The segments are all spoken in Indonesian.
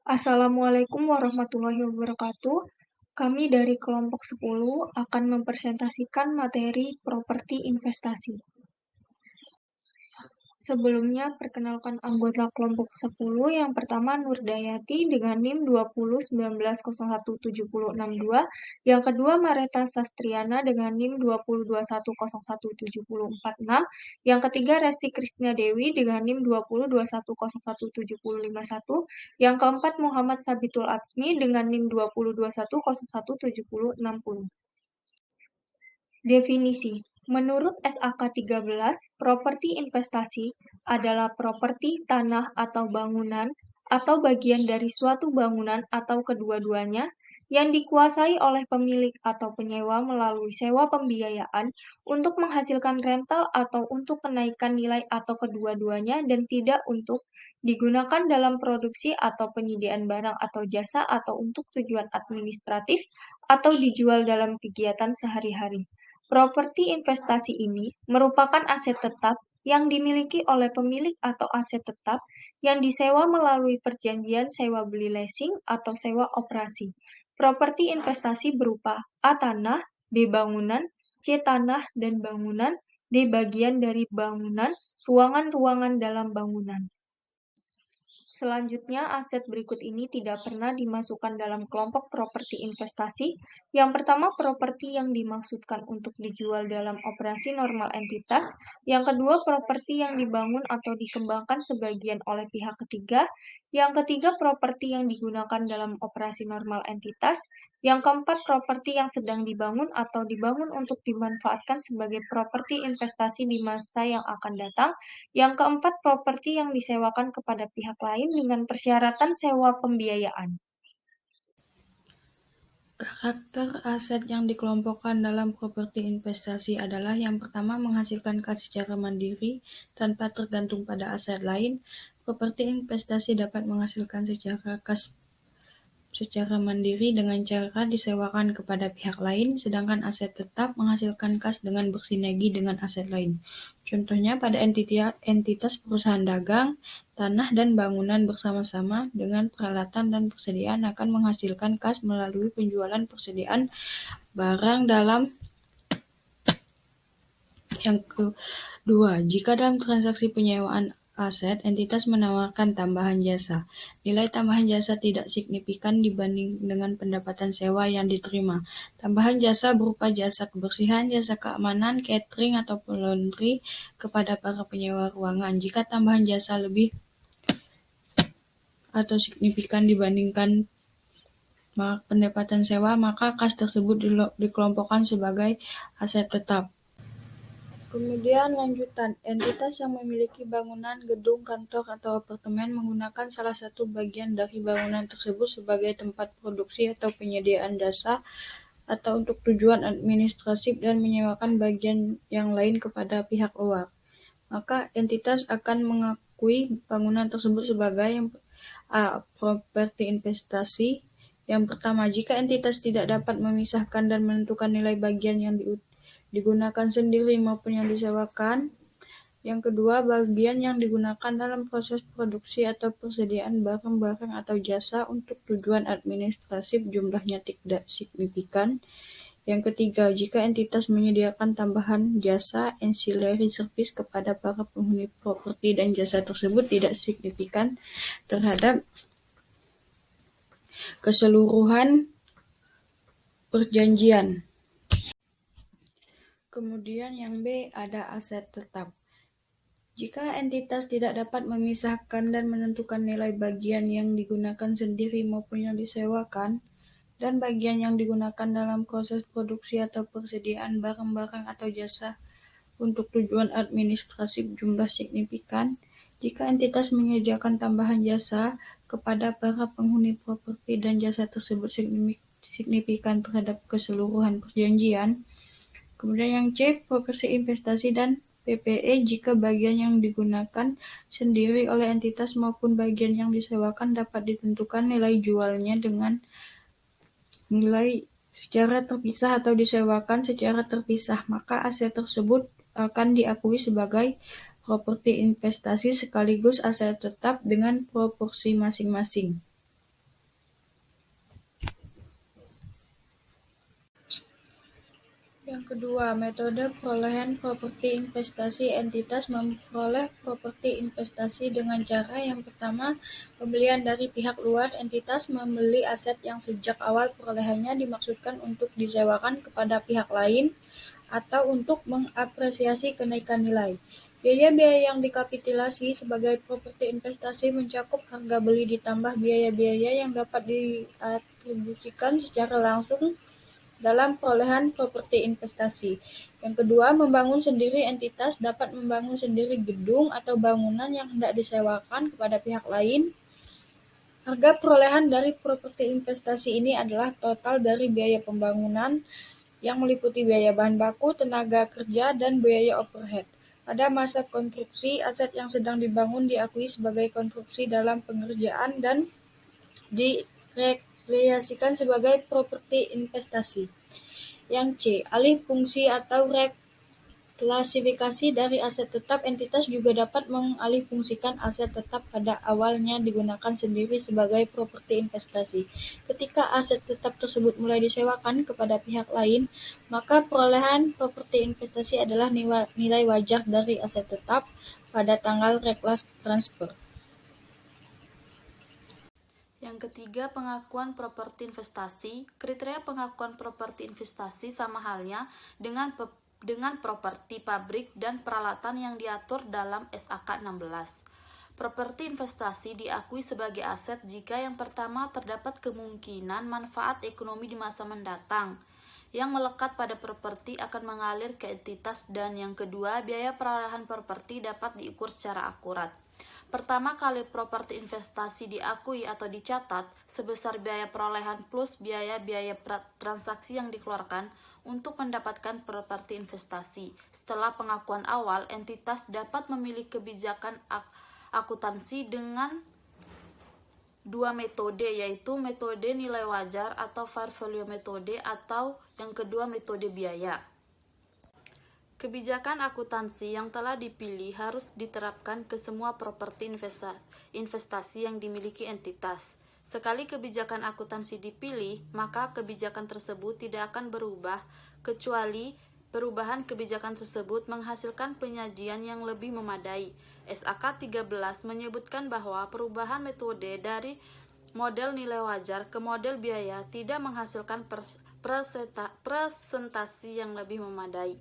Assalamualaikum warahmatullahi wabarakatuh. Kami dari kelompok 10 akan mempresentasikan materi properti investasi. Sebelumnya, perkenalkan anggota kelompok 10. Yang pertama Nurdayati dengan NIM 2019017062. Yang kedua Mareta Sastriana dengan NIM 2021017046. Yang ketiga Resti Kristina Dewi dengan NIM 2021017051. Yang keempat Muhammad Sabitul Atsmi dengan NIM 2021017060. Definisi. Menurut SAK 13, properti investasi adalah properti tanah atau bangunan atau bagian dari suatu bangunan atau kedua-duanya yang dikuasai oleh pemilik atau penyewa melalui sewa pembiayaan untuk menghasilkan rental atau untuk kenaikan nilai atau kedua-duanya dan tidak untuk digunakan dalam produksi atau penyediaan barang atau jasa atau untuk tujuan administratif atau dijual dalam kegiatan sehari-hari. Properti investasi ini merupakan aset tetap yang dimiliki oleh pemilik atau aset tetap yang disewa melalui perjanjian sewa beli leasing atau sewa operasi. Properti investasi berupa A. Tanah, B. Bangunan, C. Tanah dan bangunan, D. Bagian dari bangunan, ruangan-ruangan dalam bangunan. Selanjutnya, aset berikut ini tidak pernah dimasukkan dalam kelompok properti investasi. Yang pertama, properti yang dimaksudkan untuk dijual dalam operasi normal entitas. Yang kedua, properti yang dibangun atau dikembangkan sebagian oleh pihak ketiga. Yang ketiga, properti yang digunakan dalam operasi normal entitas. Yang keempat, properti yang sedang dibangun atau dibangun untuk dimanfaatkan sebagai properti investasi di masa yang akan datang. Yang keempat, properti yang disewakan kepada pihak lain dengan persyaratan sewa pembiayaan. Karakter aset yang dikelompokkan dalam properti investasi adalah yang pertama menghasilkan kas secara mandiri tanpa tergantung pada aset lain. Properti investasi dapat menghasilkan kas secara mandiri dengan cara disewakan kepada pihak lain, sedangkan aset tetap menghasilkan kas dengan bersinergi dengan aset lain. Contohnya pada entitas perusahaan dagang, tanah dan bangunan bersama-sama dengan peralatan dan persediaan akan menghasilkan kas melalui penjualan persediaan barang dalam. Yang kedua, jika dalam transaksi penyewaan aset, entitas menawarkan tambahan jasa. Nilai tambahan jasa tidak signifikan dibanding dengan pendapatan sewa yang diterima. Tambahan jasa berupa jasa kebersihan, jasa keamanan, catering, atau laundry kepada para penyewa ruangan. Jika tambahan jasa lebih atau signifikan dibandingkan pendapatan sewa, maka kas tersebut dikelompokkan sebagai aset tetap. Kemudian lanjutan, entitas yang memiliki bangunan, gedung, kantor, atau apartemen menggunakan salah satu bagian dari bangunan tersebut sebagai tempat produksi atau penyediaan jasa atau untuk tujuan administratif dan menyewakan bagian yang lain kepada pihak luar. Maka entitas akan mengakui bangunan tersebut sebagai properti investasi. Yang pertama, jika entitas tidak dapat memisahkan dan menentukan nilai bagian yang digunakan sendiri maupun yang disewakan. Yang kedua, bagian yang digunakan dalam proses produksi atau persediaan barang-barang atau jasa untuk tujuan administratif jumlahnya tidak signifikan. Yang ketiga, jika entitas menyediakan tambahan jasa ancillary service kepada para penghuni properti dan jasa tersebut tidak signifikan terhadap keseluruhan perjanjian. Kemudian yang B, ada aset tetap. Jika entitas tidak dapat memisahkan dan menentukan nilai bagian yang digunakan sendiri maupun yang disewakan, dan bagian yang digunakan dalam proses produksi atau persediaan barang-barang atau jasa untuk tujuan administratif jumlah signifikan, jika entitas menyediakan tambahan jasa kepada para penghuni properti dan jasa tersebut signifikan terhadap keseluruhan perjanjian. Kemudian yang C, properti investasi dan PPE jika bagian yang digunakan sendiri oleh entitas maupun bagian yang disewakan dapat ditentukan nilai jualnya dengan nilai secara terpisah atau disewakan secara terpisah, maka aset tersebut akan diakui sebagai properti investasi sekaligus aset tetap dengan proporsi masing-masing. Yang kedua, metode perolehan properti investasi. Entitas memperoleh properti investasi dengan cara yang pertama, pembelian dari pihak luar. Entitas membeli aset yang sejak awal perolehannya dimaksudkan untuk disewakan kepada pihak lain atau untuk mengapresiasi kenaikan nilai. Biaya-biaya yang dikapitalisasi sebagai properti investasi mencakup harga beli ditambah biaya-biaya yang dapat diatribusikan secara langsung dalam perolehan properti investasi. Yang kedua, membangun sendiri. Entitas dapat membangun sendiri gedung atau bangunan yang hendak disewakan kepada pihak lain. Harga perolehan dari properti investasi ini adalah total dari biaya pembangunan yang meliputi biaya bahan baku, tenaga kerja, dan biaya overhead. Pada masa konstruksi, aset yang sedang dibangun diakui sebagai konstruksi dalam pengerjaan dan direkreasikan sebagai properti investasi. Yang C. Alih fungsi atau reklasifikasi dari aset tetap. Entitas juga dapat mengalihfungsikan aset tetap pada awalnya digunakan sendiri sebagai properti investasi. Ketika aset tetap tersebut mulai disewakan kepada pihak lain, maka perolehan properti investasi adalah nilai wajar dari aset tetap pada tanggal reklas transfer. Yang ketiga, pengakuan properti investasi. Kriteria pengakuan properti investasi sama halnya dengan properti pabrik dan peralatan yang diatur dalam SAK 16. Properti investasi diakui sebagai aset jika yang pertama terdapat kemungkinan manfaat ekonomi di masa mendatang yang melekat pada properti akan mengalir ke entitas, dan yang kedua, biaya perolehan properti dapat diukur secara akurat. Pertama kali properti investasi diakui atau dicatat sebesar biaya perolehan plus biaya-biaya transaksi yang dikeluarkan untuk mendapatkan properti investasi. Setelah pengakuan awal, entitas dapat memilih kebijakan akuntansi dengan dua metode, yaitu metode nilai wajar atau fair value metode, atau yang kedua metode biaya. Kebijakan akuntansi yang telah dipilih harus diterapkan ke semua properti investasi yang dimiliki entitas. Sekali kebijakan akuntansi dipilih, maka kebijakan tersebut tidak akan berubah kecuali perubahan kebijakan tersebut menghasilkan penyajian yang lebih memadai. SAK 13 menyebutkan bahwa perubahan metode dari model nilai wajar ke model biaya tidak menghasilkan presentasi yang lebih memadai.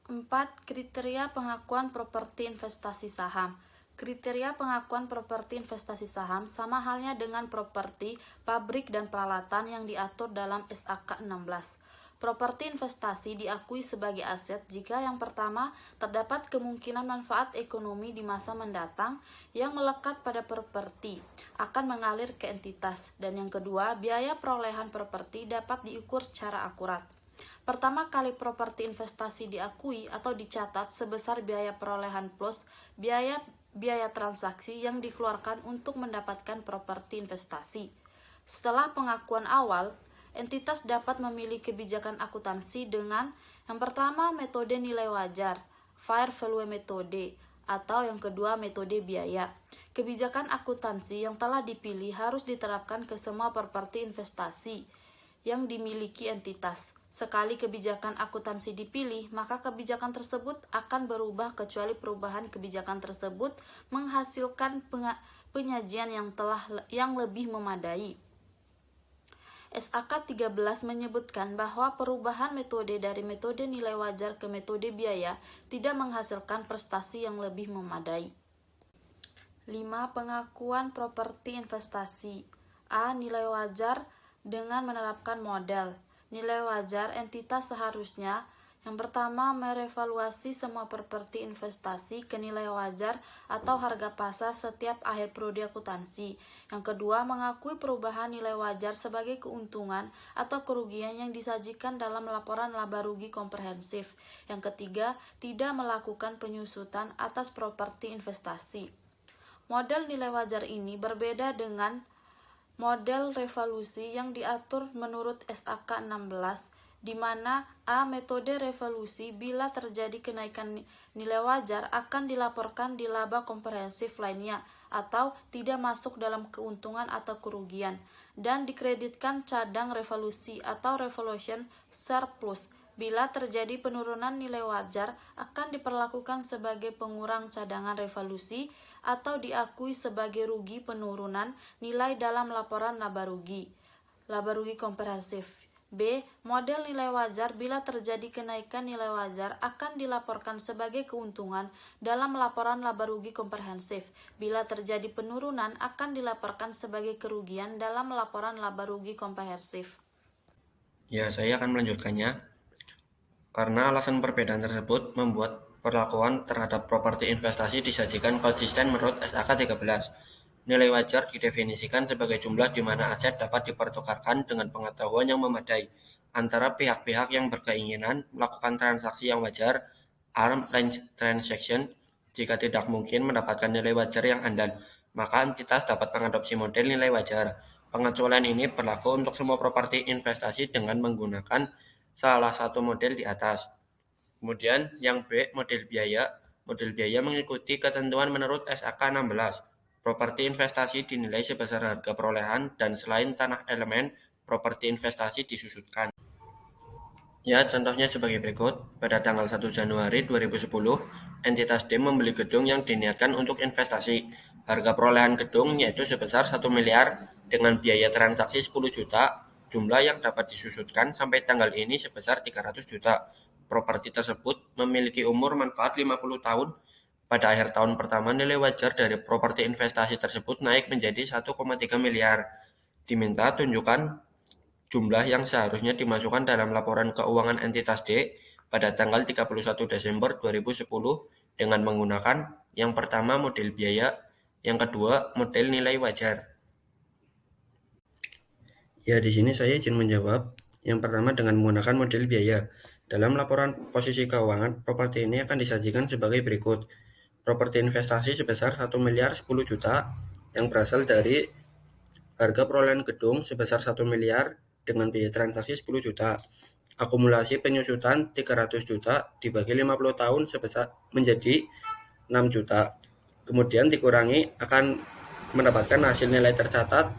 4. Kriteria pengakuan properti investasi saham. Kriteria pengakuan properti investasi saham sama halnya dengan properti, pabrik, dan peralatan yang diatur dalam SAK 16. Properti investasi diakui sebagai aset jika yang pertama terdapat kemungkinan manfaat ekonomi di masa mendatang yang melekat pada properti akan mengalir ke entitas, dan yang kedua, biaya perolehan properti dapat diukur secara akurat. Pertama kali properti investasi diakui atau dicatat sebesar biaya perolehan plus biaya transaksi yang dikeluarkan untuk mendapatkan properti investasi. Setelah pengakuan awal, entitas dapat memilih kebijakan akuntansi dengan yang pertama metode nilai wajar, fair value metode, atau yang kedua metode biaya. Kebijakan akuntansi yang telah dipilih harus diterapkan ke semua properti investasi yang dimiliki entitas. Sekali kebijakan akuntansi dipilih, maka kebijakan tersebut akan berubah kecuali perubahan kebijakan tersebut menghasilkan penyajian yang lebih memadai. SAK 13 menyebutkan bahwa perubahan metode dari metode nilai wajar ke metode biaya tidak menghasilkan prestasi yang lebih memadai. 5. Pengakuan properti investasi. A. Nilai wajar dengan menerapkan model. Nilai wajar entitas seharusnya yang pertama merevaluasi semua properti investasi ke nilai wajar atau harga pasar setiap akhir periode akuntansi. Yang kedua, mengakui perubahan nilai wajar sebagai keuntungan atau kerugian yang disajikan dalam laporan laba rugi komprehensif. Yang ketiga, tidak melakukan penyusutan atas properti investasi. Model nilai wajar ini berbeda dengan model revaluasi yang diatur menurut SAK 16, di mana A. Metode revaluasi bila terjadi kenaikan nilai wajar akan dilaporkan di laba komprehensif lainnya atau tidak masuk dalam keuntungan atau kerugian dan dikreditkan cadang revaluasi atau revaluation surplus Bila terjadi penurunan nilai wajar, akan diperlakukan sebagai pengurang cadangan revaluasi atau diakui sebagai rugi penurunan nilai dalam laporan laba rugi komprehensif. B. Model nilai wajar bila terjadi kenaikan nilai wajar akan dilaporkan sebagai keuntungan dalam laporan laba rugi komprehensif. Bila terjadi penurunan akan dilaporkan sebagai kerugian dalam laporan laba rugi komprehensif. Ya, saya akan melanjutkannya. Karena alasan perbedaan tersebut membuat perlakuan terhadap properti investasi disajikan konsisten menurut SAK 13. Nilai wajar didefinisikan sebagai jumlah di mana aset dapat dipertukarkan dengan pengetahuan yang memadai antara pihak-pihak yang berkeinginan melakukan transaksi yang wajar, arm's length transaction. Jika tidak mungkin mendapatkan nilai wajar yang andal, maka entitas dapat mengadopsi model nilai wajar. Pengecualian ini berlaku untuk semua properti investasi dengan menggunakan salah satu model di atas. Kemudian yang B, model biaya. Model biaya mengikuti ketentuan menurut SAK 16. Properti investasi dinilai sebesar harga perolehan dan selain tanah elemen, properti investasi disusutkan. Ya, contohnya sebagai berikut. Pada tanggal 1 Januari 2010, entitas D membeli gedung yang diniatkan untuk investasi. Harga perolehan gedung yaitu sebesar 1 miliar dengan biaya transaksi 10 juta. Jumlah yang dapat disusutkan sampai tanggal ini sebesar 300 juta. Properti tersebut memiliki umur manfaat 50 tahun. Pada akhir tahun pertama, nilai wajar dari properti investasi tersebut naik menjadi 1,3 miliar. Diminta tunjukkan jumlah yang seharusnya dimasukkan dalam laporan keuangan entitas D pada tanggal 31 Desember 2010 dengan menggunakan yang pertama model biaya, yang kedua model nilai wajar. Ya, di sini saya izin menjawab. Yang pertama dengan menggunakan model biaya. Dalam laporan posisi keuangan, properti ini akan disajikan sebagai berikut. Properti investasi sebesar 1 miliar 10 juta yang berasal dari harga perolehan gedung sebesar 1 miliar dengan biaya transaksi 10 juta. Akumulasi penyusutan 300 juta dibagi 50 tahun sebesar menjadi 6 juta. Kemudian dikurangi akan mendapatkan hasil nilai tercatat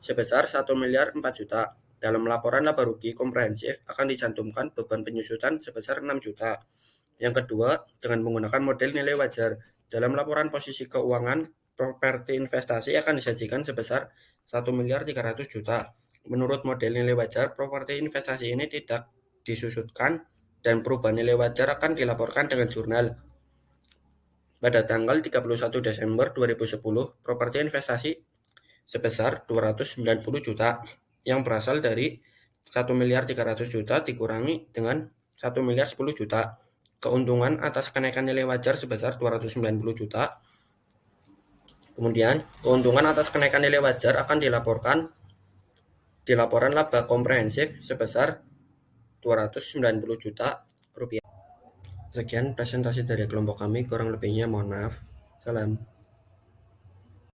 sebesar 1 miliar 4 juta. Dalam laporan laba rugi komprehensif akan dicantumkan beban penyusutan sebesar 6 juta. Yang kedua, dengan menggunakan model nilai wajar. Dalam laporan posisi keuangan, properti investasi akan disajikan sebesar 1 miliar 300 juta. Menurut model nilai wajar, properti investasi ini tidak disusutkan dan perubahan nilai wajar akan dilaporkan dengan jurnal. Pada tanggal 31 Desember 2010, properti investasi sebesar 290 juta yang berasal dari 1 miliar 300 juta dikurangi dengan 1 miliar 10 juta. Keuntungan atas kenaikan nilai wajar sebesar 290 juta. Kemudian, keuntungan atas kenaikan nilai wajar akan dilaporkan di laporan laba komprehensif sebesar 290 juta rupiah. Sekian presentasi dari kelompok kami, kurang lebihnya mohon maaf. Salam.